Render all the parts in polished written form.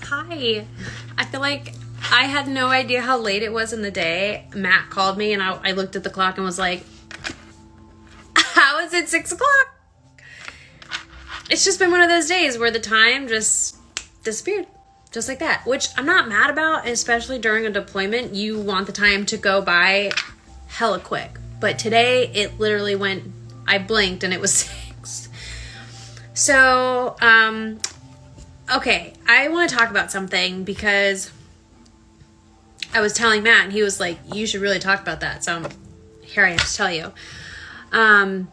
Hi. I feel like I had no idea how late it was in the day. Matt called me and I looked at the clock and was like, how is it 6 o'clock? It's just been one of those days where the time just disappeared. Just like that, which I'm not mad about, especially during a deployment. You want the time to go by hella quick. But today it literally went, I blinked and it was 6. So, okay, I want to talk about something because I was telling Matt and he was like, you should really talk about that. So here I am to tell you. I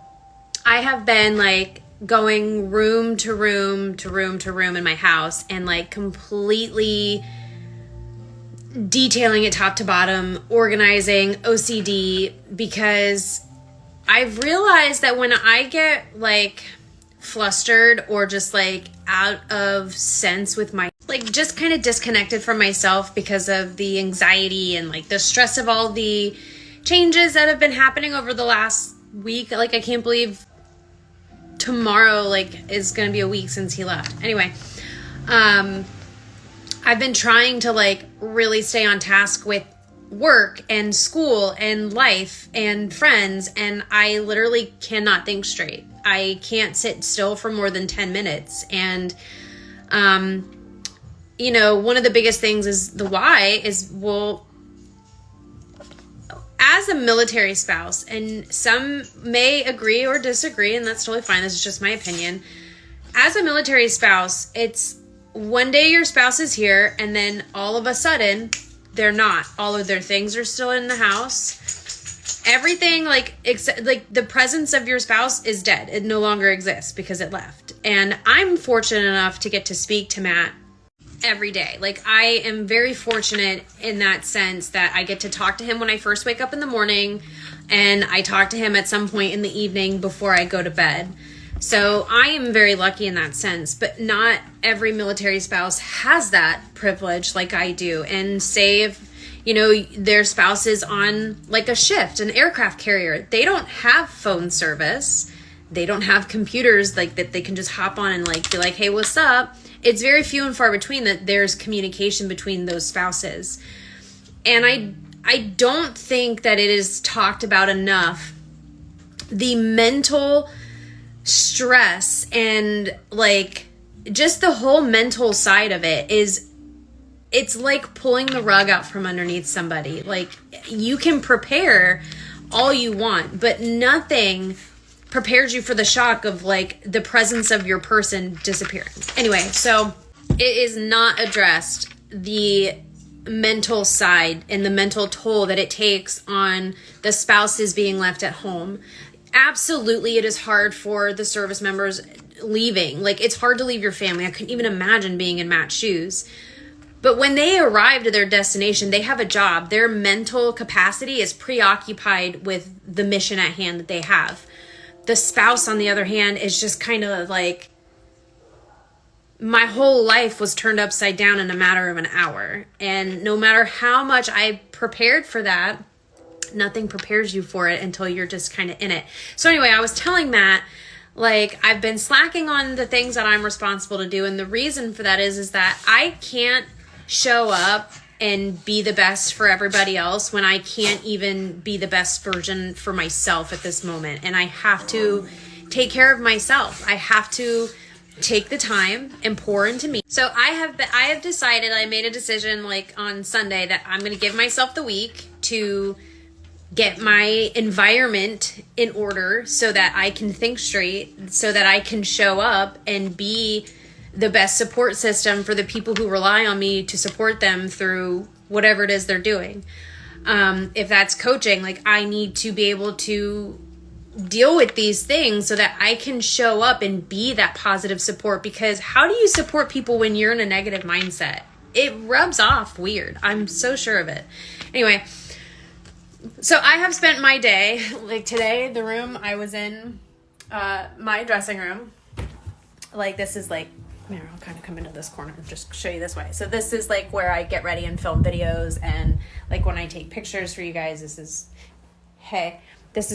have been like going room to room to room to room in my house and like completely detailing it top to bottom, organizing, OCD, because I've realized that when I get like flustered or just like out of sense with my, like just kind of disconnected from myself because of the anxiety and like the stress of all the changes that have been happening over the last week. Like I can't believe tomorrow like is gonna be a week since he left. Anyway, I've been trying to like really stay on task with work and school and life and friends, and I literally cannot think straight. I can't sit still for more than 10 minutes. And you know, one of the biggest things is the why is, well, as a military spouse, and some may agree or disagree, and that's totally fine, this is just my opinion. As a military spouse, it's one day your spouse is here, and then all of a sudden, they're not. All of their things are still in the house. Everything, like, except, like, the presence of your spouse is dead. It no longer exists because it left. And I'm fortunate enough to get to speak to Matt every day. Like, I am very fortunate in that sense that I get to talk to him when I first wake up in the morning, and I talk to him at some point in the evening before I go to bed. So I am very lucky in that sense, but not every military spouse has that privilege like I do. And say if, you know, their spouse is on like a shift, an aircraft carrier, they don't have phone service. They don't have computers like that they can just hop on and like be like, hey, what's up? It's very few and far between that there's communication between those spouses. And I don't think that it is talked about enough. The mental stress and like just the whole mental side of it is, it's like pulling the rug out from underneath somebody. Like, you can prepare all you want, but nothing prepares you for the shock of like the presence of your person disappearing. Anyway, so it is not addressed, the mental side and the mental toll that it takes on the spouses being left at home. Absolutely, it is hard for the service members leaving. Like, it's hard to leave your family. I couldn't even imagine being in Matt's shoes. But when they arrive to their destination, they have a job. Their mental capacity is preoccupied with the mission at hand that they have. The spouse, on the other hand, is just kind of like, my whole life was turned upside down in a matter of an hour. And no matter how much I prepared for that, nothing prepares you for it until you're just kind of in it. So anyway, I was telling Matt, like, I've been slacking on the things that I'm responsible to do. And the reason for that is that I can't show up and be the best for everybody else when I can't even be the best version for myself at this moment. And I have to take care of myself. I have to take the time and pour into me. So I have decided, I made a decision like on Sunday that I'm going to give myself the week to get my environment in order so that I can think straight, so that I can show up and be the best support system for the people who rely on me to support them through whatever it is they're doing. If that's coaching, like, I need to be able to deal with these things so that I can show up and be that positive support, because how do you support people when you're in a negative mindset? It rubs off weird. I'm so sure of it. Anyway, so I have spent my day, like today, the room I was in, my dressing room, like this is like, here, I'll kind of come into this corner and just show you this way. So this is like where I get ready and film videos, and like when I take pictures for you guys, this is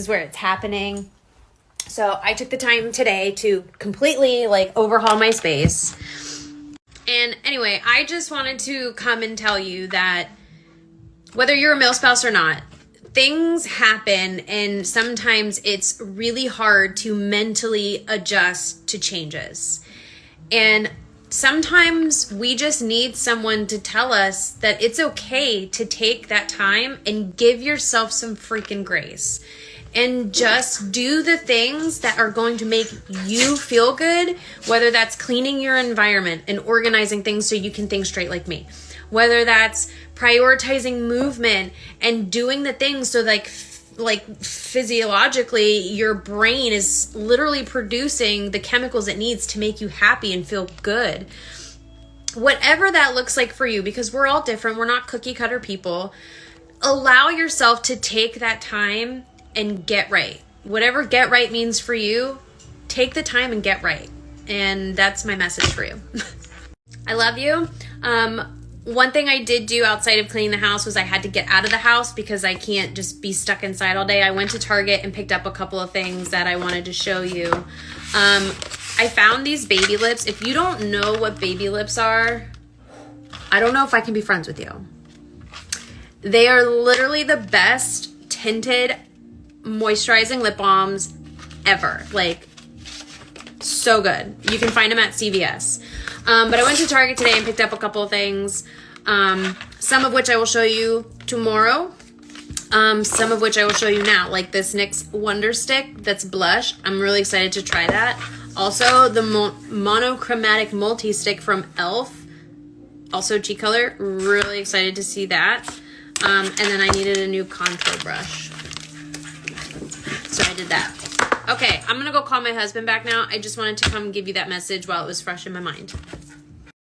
where it's happening. So I took the time today to completely like overhaul my space. And anyway, I just wanted to come and tell you that whether you're a male spouse or not, things happen, and sometimes it's really hard to mentally adjust to changes. And sometimes we just need someone to tell us that it's okay to take that time and give yourself some freaking grace. And just do the things that are going to make you feel good, whether that's cleaning your environment and organizing things so you can think straight like me. Whether that's prioritizing movement and doing the things so like physiologically your brain is literally producing the chemicals it needs to make you happy and feel good. Whatever that looks like for you, because we're all different, we're not cookie cutter people. Allow yourself to take that time and get right. Whatever get right means for you, take the time and get right. And that's my message for you. I love you. One thing I did do outside of cleaning the house was I had to get out of the house because I can't just be stuck inside all day. I went to Target and picked up a couple of things that I wanted to show you. I found these baby lips. If you don't know what baby lips are, I don't know if I can be friends with you. They are literally the best tinted moisturizing lip balms ever. Like, so good. You can find them at CVS. But I went to Target today and picked up a couple of things, some of which I will show you tomorrow, some of which I will show you now, like this NYX Wonder Stick that's blush. I'm really excited to try that. Also, the monochromatic multi-stick from e.l.f., also cheek color. Really excited to see that. And then I needed a new contour brush, so I did that. Okay, I'm gonna go call my husband back now. I just wanted to come give you that message while it was fresh in my mind.